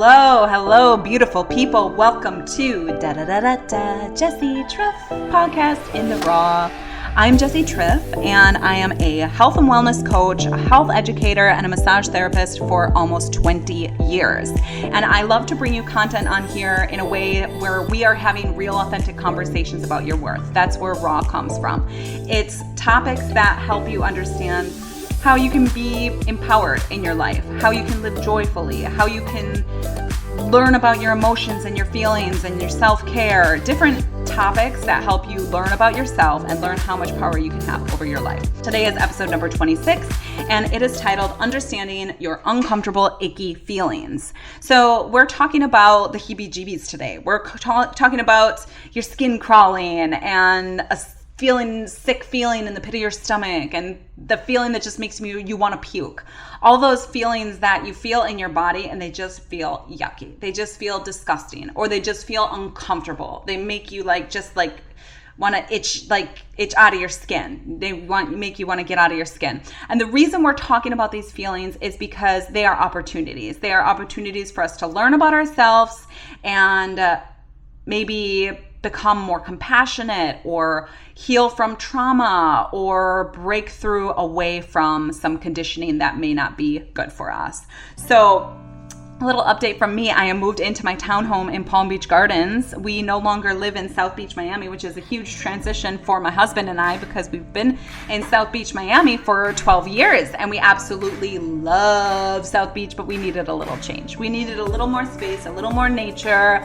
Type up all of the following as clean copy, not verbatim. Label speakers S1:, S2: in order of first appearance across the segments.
S1: Hello, beautiful people. Welcome to Jessie Triff podcast in the raw. I'm Jessie Triff, and I am a health and wellness coach, a health educator, and a massage therapist for almost 20 years. And I love to bring you content on here in a way where we are having real, authentic conversations about your worth. That's where raw comes from. It's topics that help you understand how you can be empowered in your life, how you can live joyfully, how you can learn about your emotions and your feelings and your self-care, different topics that help you learn about yourself and learn how much power you can have over your life. Today is episode number 26, and it is titled Understanding Your Uncomfortable, Icky Feelings. So we're talking about the heebie-jeebies today. We're talking about your skin crawling and a sick feeling in the pit of your stomach and the feeling that just makes you want to puke. All those feelings that you feel in your body and they just feel yucky. They just feel disgusting, or they just feel uncomfortable. They make you want to itch out of your skin. They make you want to get out of your skin. And the reason we're talking about these feelings is because they are opportunities. They are opportunities for us to learn about ourselves and maybe become more compassionate or heal from trauma or break through away from some conditioning that may not be good for us. So a little update from me. I am moved into my townhome in Palm Beach Gardens. We no longer live in South Beach, Miami, which is a huge transition for my husband and I because we've been in South Beach, Miami for 12 years and we absolutely love South Beach, but we needed a little change. We needed a little more space, a little more nature.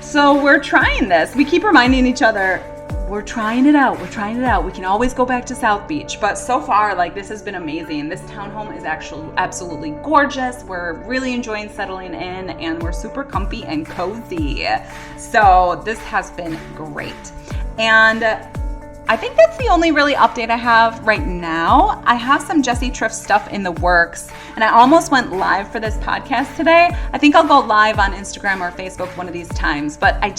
S1: So we're trying this. We keep reminding each other, we're trying it out. We can always go back to South Beach. But so far, this has been amazing. This townhome is actually absolutely gorgeous. We're really enjoying settling in and we're super comfy and cozy. So this has been great. And I think that's the only really update I have right now. I have some Jessie Triff stuff in the works, and I almost went live for this podcast today. I think I'll go live on Instagram or Facebook one of these times, but I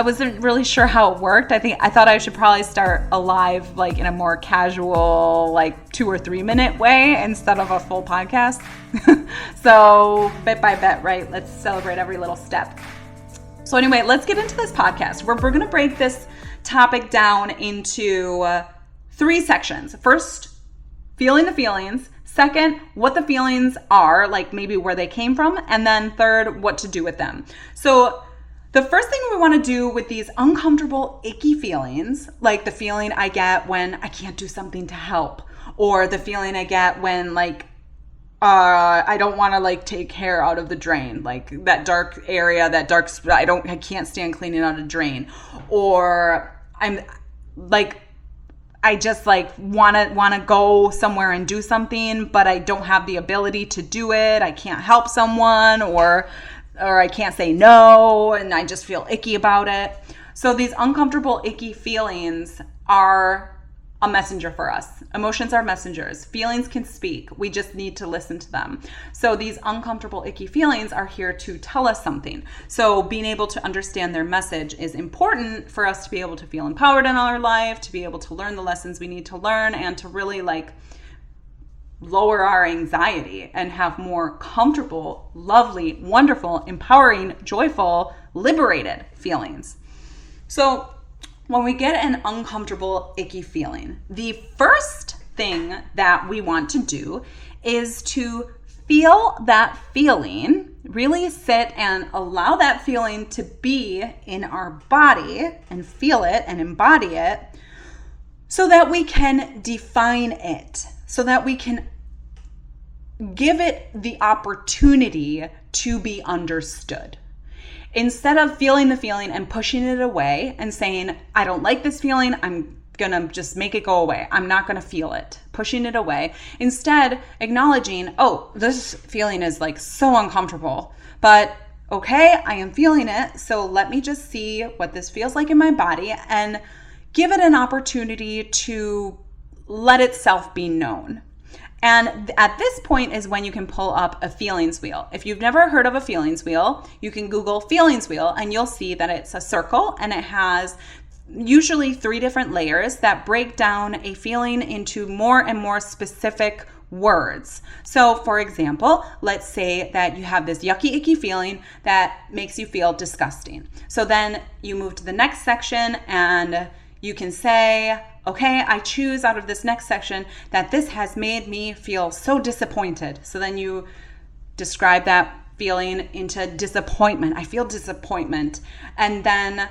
S1: wasn't really sure how it worked. I thought I should probably start a live in a more casual 2 or 3 minute way instead of a full podcast. So bit by bit, right? Let's celebrate every little step. So anyway, let's get into this podcast. We're going to break this topic down into 3 sections. First, feeling the feelings. Second, what the feelings are, maybe where they came from. And then third, what to do with them. So the first thing we want to do with these uncomfortable, icky feelings, like the feeling I get when I can't do something to help, or the feeling I get when I don't want to take hair out of the drain, that dark area, I can't stand cleaning out a drain, or I just want to go somewhere and do something, but I don't have the ability to do it. I can't help someone, or I can't say no, and I just feel icky about it. So these uncomfortable, icky feelings are a messenger for us. Emotions are messengers. Feelings can speak. We just need to listen to them. So these uncomfortable, icky feelings are here to tell us something. So being able to understand their message is important for us to be able to feel empowered in our life, to be able to learn the lessons we need to learn, and to really lower our anxiety and have more comfortable, lovely, wonderful, empowering, joyful, liberated feelings. So when we get an uncomfortable, icky feeling, the first thing that we want to do is to feel that feeling, really sit and allow that feeling to be in our body and feel it and embody it so that we can define it, so that we can give it the opportunity to be understood. Instead of feeling the feeling and pushing it away and saying, I don't like this feeling, I'm going to just make it go away. I'm not going to feel it, pushing it away. Instead, acknowledging, oh, this feeling is so uncomfortable, but okay, I am feeling it. So let me just see what this feels like in my body and give it an opportunity to let itself be known. And at this point is when you can pull up a feelings wheel. If you've never heard of a feelings wheel, you can Google feelings wheel and you'll see that it's a circle and it has usually 3 different layers that break down a feeling into more and more specific words. So for example, let's say that you have this yucky, icky feeling that makes you feel disgusting. So then you move to the next section and you can say, okay, I choose out of this next section that this has made me feel so disappointed. So then you describe that feeling into disappointment. I feel disappointment. And then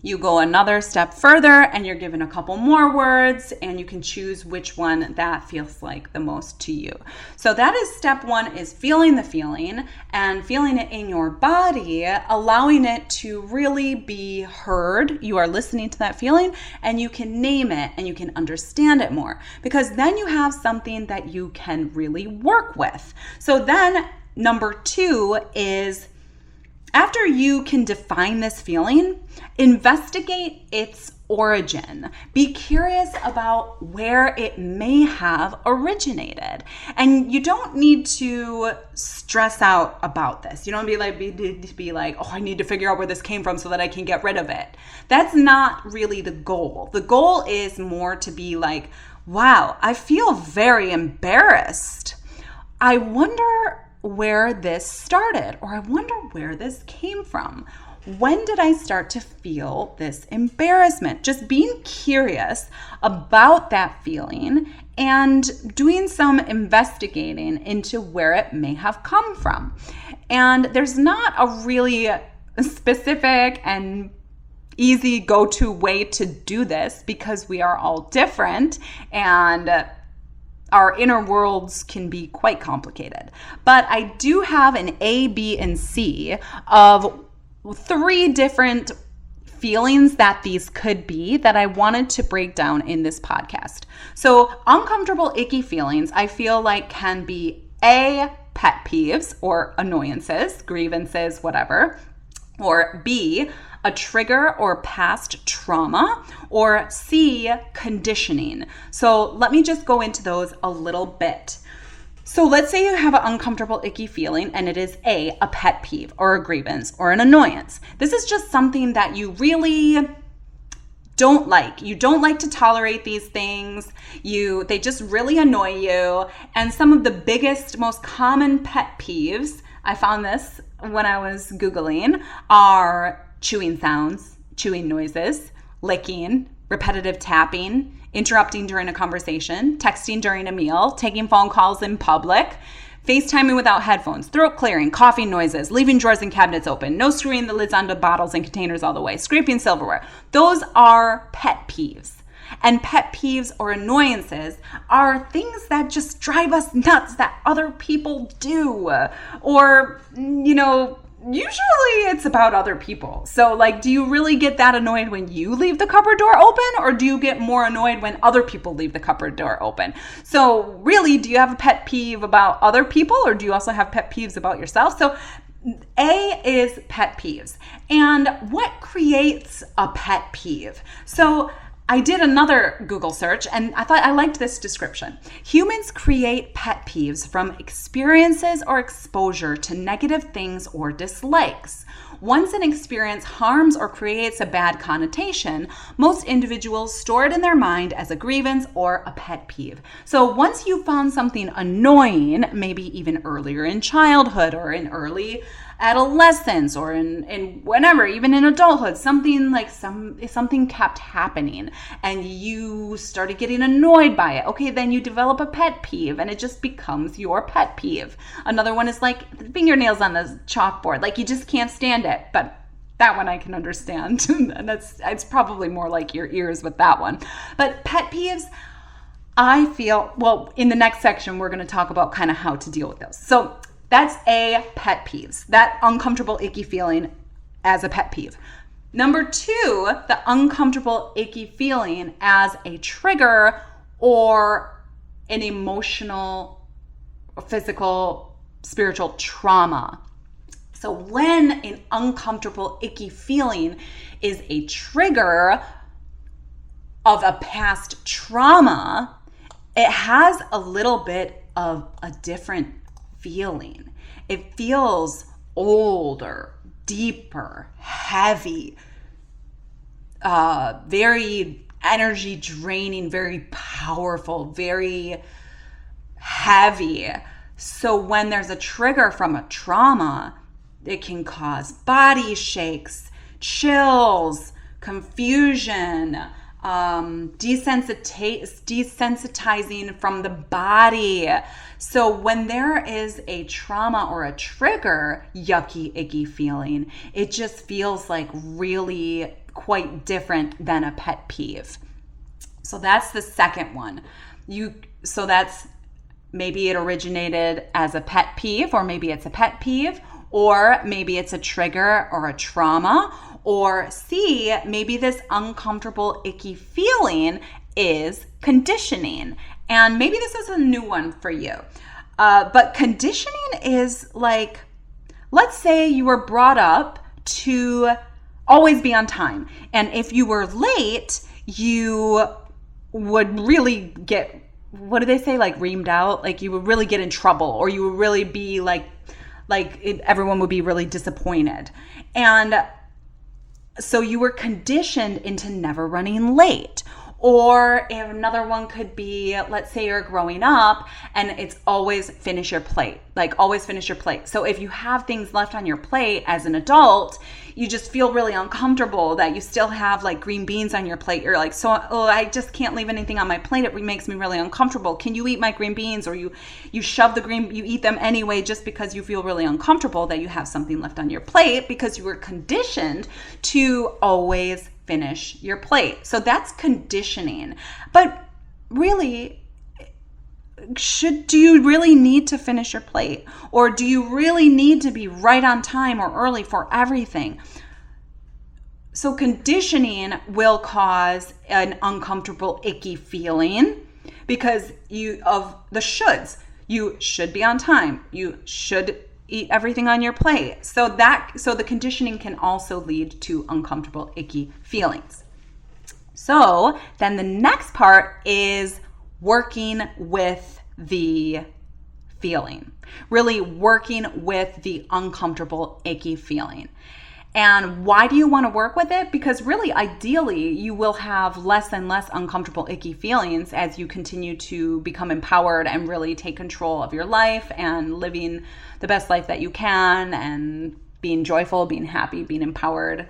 S1: you go another step further and you're given a couple more words and you can choose which one that feels like the most to you. So that is step one, is feeling the feeling and feeling it in your body, allowing it to really be heard. You are listening to that feeling and you can name it and you can understand it more, because then you have something that you can really work with. So then number two is, after you can define this feeling, investigate its origin. Be curious about where it may have originated. And you don't need to stress out about this. You don't be like, oh, I need to figure out where this came from so that I can get rid of it. That's not really the goal. The goal is more to be like, wow, I feel very embarrassed. I wonder where this started, or I wonder where this came from. When did I start to feel this embarrassment? Just being curious about that feeling and doing some investigating into where it may have come from. And there's not a really specific and easy go-to way to do this, because we are all different and our inner worlds can be quite complicated. But I do have an A, B, and C of 3 different feelings that these could be that I wanted to break down in this podcast. So uncomfortable, icky feelings, I feel like can be A, pet peeves or annoyances, grievances, whatever, or B, a trigger or past trauma, or C, conditioning. So let me just go into those a little bit. So let's say you have an uncomfortable, icky feeling and it is a pet peeve or a grievance or an annoyance. This is just something that you really don't like. You don't like to tolerate these things. They just really annoy you. And some of the biggest, most common pet peeves, I found this when I was Googling, are chewing sounds, chewing noises, licking, repetitive tapping, interrupting during a conversation, texting during a meal, taking phone calls in public, FaceTiming without headphones, throat clearing, coughing noises, leaving drawers and cabinets open, no screwing the lids onto bottles and containers all the way, scraping silverware. Those are pet peeves. And pet peeves or annoyances are things that just drive us nuts that other people do. Or, usually it's about other people. So do you really get that annoyed when you leave the cupboard door open, or do you get more annoyed when other people leave the cupboard door open? So really, do you have a pet peeve about other people, or do you also have pet peeves about yourself? So A is pet peeves. And what creates a pet peeve? So I did another Google search and I thought I liked this description. Humans create pet peeves from experiences or exposure to negative things or dislikes. Once an experience harms or creates a bad connotation, most individuals store it in their mind as a grievance or a pet peeve. So once you found something annoying, maybe even earlier in childhood or in early adolescence or in whenever, even in adulthood, something kept happening and you started getting annoyed by it. Okay, then you develop a pet peeve and it just becomes your pet peeve. Another one is fingernails on the chalkboard. You just can't stand it. But that one I can understand. And it's probably more like your ears with that one. But pet peeves, I feel, in the next section, we're going to talk about kind of how to deal with those. So that's A, pet peeves, that uncomfortable, icky feeling as a pet peeve. Number 2, the uncomfortable, icky feeling as a trigger or an emotional, physical, spiritual trauma. So when an uncomfortable, icky feeling is a trigger of a past trauma, it has a little bit of a different feeling. It feels older, deeper, heavy, very energy draining, very powerful, very heavy. So when there's a trigger from a trauma, it can cause body shakes, chills, confusion, desensitizing from the body. So when there is a trauma or a trigger, yucky, icky feeling, it just feels like really quite different than a pet peeve. So that's the second one. So that's maybe it originated as a pet peeve, or maybe it's a pet peeve, or maybe it's a trigger or a trauma, or C, maybe this uncomfortable, icky feeling is conditioning. And maybe this is a new one for you. But conditioning is like, let's say you were brought up to always be on time. And if you were late, you would really get, what do they say, like reamed out? Like you would really get in trouble, or you would really be everyone would be really disappointed. And so you were conditioned into never running late. Or another one could be, let's say you're growing up and it's always finish your plate, like always finish your plate. So if you have things left on your plate as an adult, you just feel really uncomfortable that you still have like green beans on your plate. You're like, I just can't leave anything on my plate. It makes me really uncomfortable. Can you eat my green beans? Or you shove you eat them anyway just because you feel really uncomfortable that you have something left on your plate because you were conditioned to always finish your plate. So that's conditioning. But really, do you really need to finish your plate? Or do you really need to be right on time or early for everything? So conditioning will cause an uncomfortable, icky feeling because of the shoulds. You should be on time. You should eat everything on your plate. So the conditioning can also lead to uncomfortable, icky feelings. So then the next part is working with the feeling, really working with the uncomfortable, icky feeling. And why do you want to work with it? Because really, ideally, you will have less and less uncomfortable, icky feelings as you continue to become empowered and really take control of your life and living the best life that you can and being joyful, being happy, being empowered.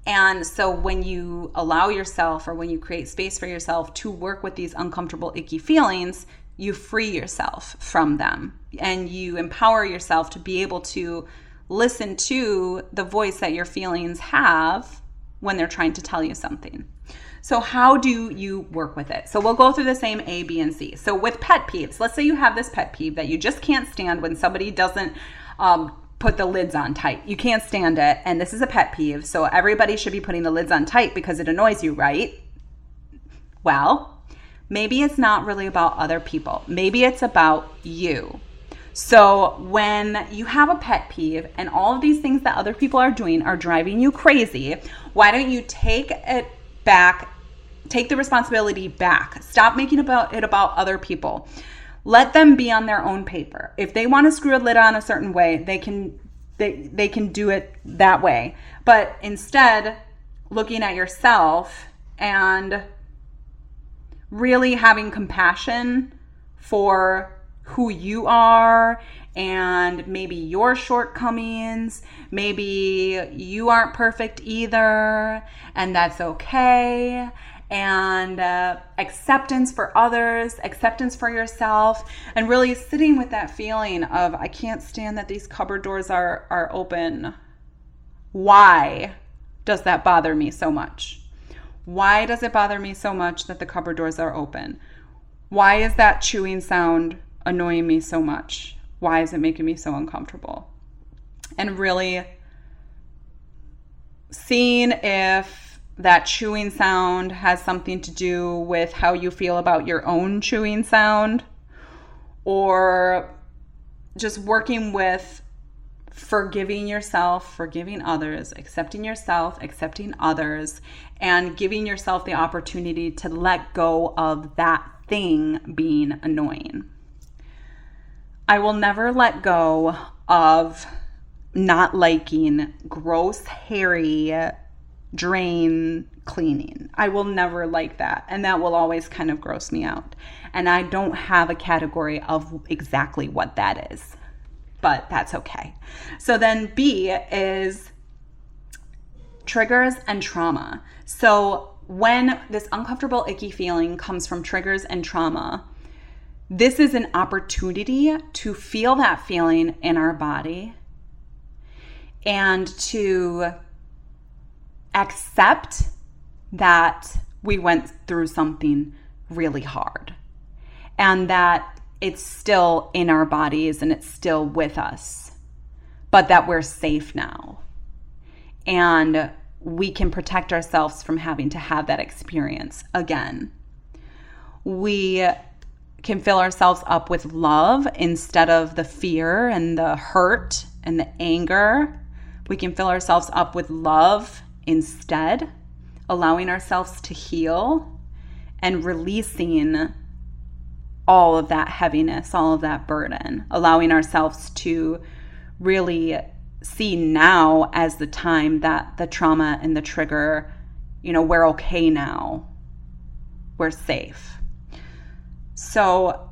S1: And so when you allow yourself, or when you create space for yourself to work with these uncomfortable, icky feelings, you free yourself from them and you empower yourself to be able to listen to the voice that your feelings have when they're trying to tell you something. So how do you work with it? So we'll go through the same A, B, and C. So with pet peeves, let's say you have this pet peeve that you just can't stand when somebody doesn't put the lids on tight. You can't stand it, and this is a pet peeve. So everybody should be putting the lids on tight because it annoys you, right? Well, maybe it's not really about other people. Maybe it's about you. So when you have a pet peeve and all of these things that other people are doing are driving you crazy, why don't you take it back, take the responsibility back. Stop making it about other people. Let them be on their own paper. If they want to screw a lid on a certain way, they can do it that way. But instead, looking at yourself and really having compassion for who you are and maybe your shortcomings. Maybe you aren't perfect either, and that's okay. And acceptance for others, acceptance for yourself, and really sitting with that feeling of, I can't stand that these cupboard doors are open. Why does that bother me so much? Why does it bother me so much that the cupboard doors are open? Why is that chewing sound annoying me so much? Why is it making me so uncomfortable? And really seeing if that chewing sound has something to do with how you feel about your own chewing sound, or just working with forgiving yourself, forgiving others, accepting yourself, accepting others, and giving yourself the opportunity to let go of that thing being annoying. I will never let go of not liking gross, hairy drain cleaning. I will never like that. And that will always kind of gross me out. And I don't have a category of exactly what that is, but that's okay. So then B is triggers and trauma. So when this uncomfortable, icky feeling comes from triggers and trauma, this is an opportunity to feel that feeling in our body and to accept that we went through something really hard and that it's still in our bodies and it's still with us, but that we're safe now. And we can protect ourselves from having to have that experience again. We can fill ourselves up with love instead of the fear and the hurt and the anger. We can fill ourselves up with love instead, allowing ourselves to heal and releasing all of that heaviness, all of that burden, allowing ourselves to really see now as the time that the trauma and the trigger, we're okay now. We're safe. So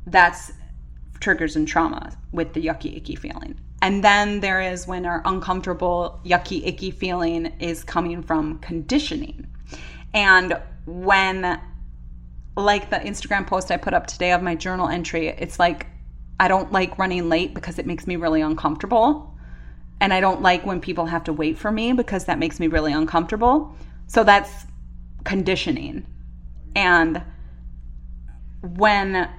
S1: that's triggers and trauma with the yucky, icky feeling. And then there is when our uncomfortable, yucky, icky feeling is coming from conditioning. And when, like the Instagram post I put up today of my journal entry, it's like, I don't like running late because it makes me really uncomfortable. And I don't like when people have to wait for me because that makes me really uncomfortable. So that's conditioning. And when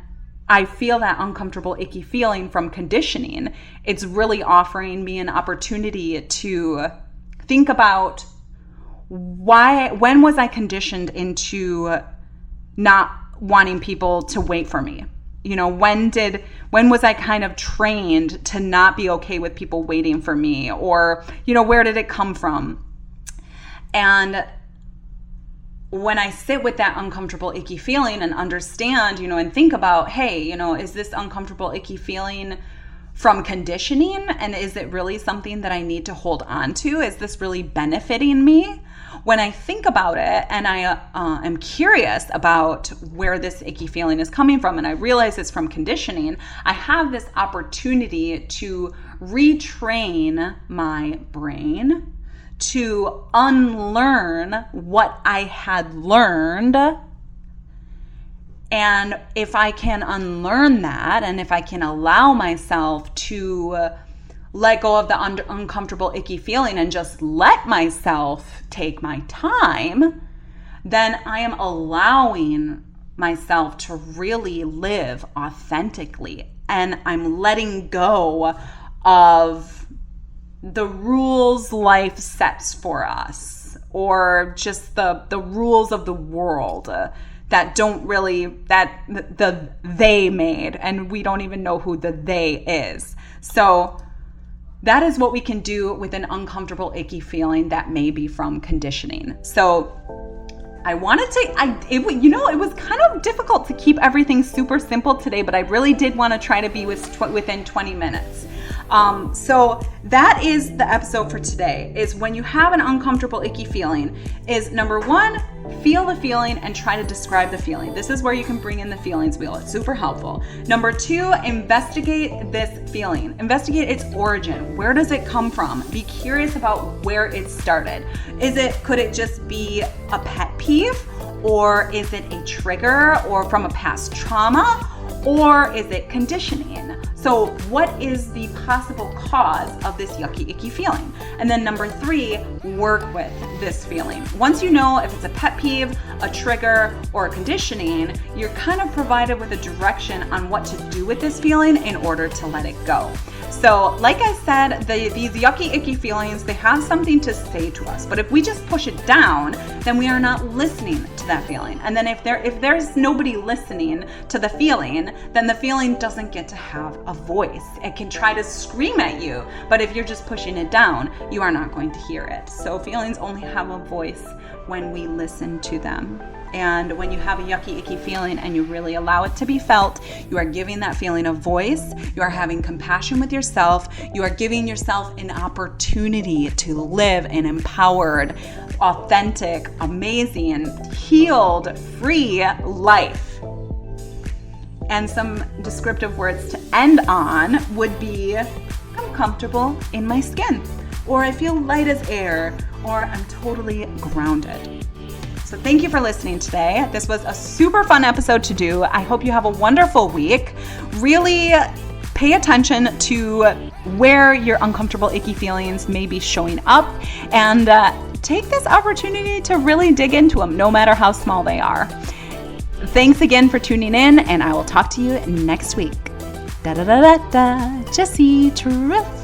S1: I feel that uncomfortable, icky feeling from conditioning, it's really offering me an opportunity to think about when was I conditioned into not wanting people to wait for me? When was I kind of trained to not be okay with people waiting for me? Or, where did it come from? And when I sit with that uncomfortable, icky feeling and understand, and think about, hey, is this uncomfortable, icky feeling from conditioning? And is it really something that I need to hold on to? Is this really benefiting me? When I think about it and I am curious about where this icky feeling is coming from and I realize it's from conditioning, I have this opportunity to retrain my brain to unlearn what I had learned. And if I can unlearn that, and if I can allow myself to let go of the uncomfortable, icky feeling and just let myself take my time, then I am allowing myself to really live authentically. And I'm letting go of the rules life sets for us, or just the rules of the world that don't really, that the they made, and we don't even know who the they is. So that is what we can do with an uncomfortable, icky feeling that may be from conditioning. So I wanted to, it was kind of difficult to keep everything super simple today, but I really did want to try to be within 20 minutes. So that is the episode for today, is when you have an uncomfortable, icky feeling, is number one, feel the feeling and try to describe the feeling. This is where you can bring in the feelings wheel. It's super helpful. Number two, investigate this feeling. Investigate its origin. Where does it come from? Be curious about where it started. Could it just be a pet peeve? Or is it a trigger or from a past trauma? Or is it conditioning? So what is the possible cause of this yucky, icky feeling? And then number three, work with this feeling. Once you know if it's a pet peeve, a trigger, or a conditioning, you're kind of provided with a direction on what to do with this feeling in order to let it go. So like I said, these yucky, icky feelings, they have something to say to us. But if we just push it down, then we are not listening to that feeling. And then if there's nobody listening to the feeling, in, then the feeling doesn't get to have a voice. It can try to scream at you, but if you're just pushing it down, you are not going to hear it. So feelings only have a voice when we listen to them. And when you have a yucky, icky feeling and you really allow it to be felt, you are giving that feeling a voice. You are having compassion with yourself. You are giving yourself an opportunity to live an empowered, authentic, amazing, healed, free life. And some descriptive words to end on would be, I'm comfortable in my skin, or I feel light as air, or I'm totally grounded. So thank you for listening today. This was a super fun episode to do. I hope you have a wonderful week. Really pay attention to where your uncomfortable, icky feelings may be showing up, and take this opportunity to really dig into them, no matter how small they are. Thanks again for tuning in, and I will talk to you next week. Da da da da da. Jessie Truth.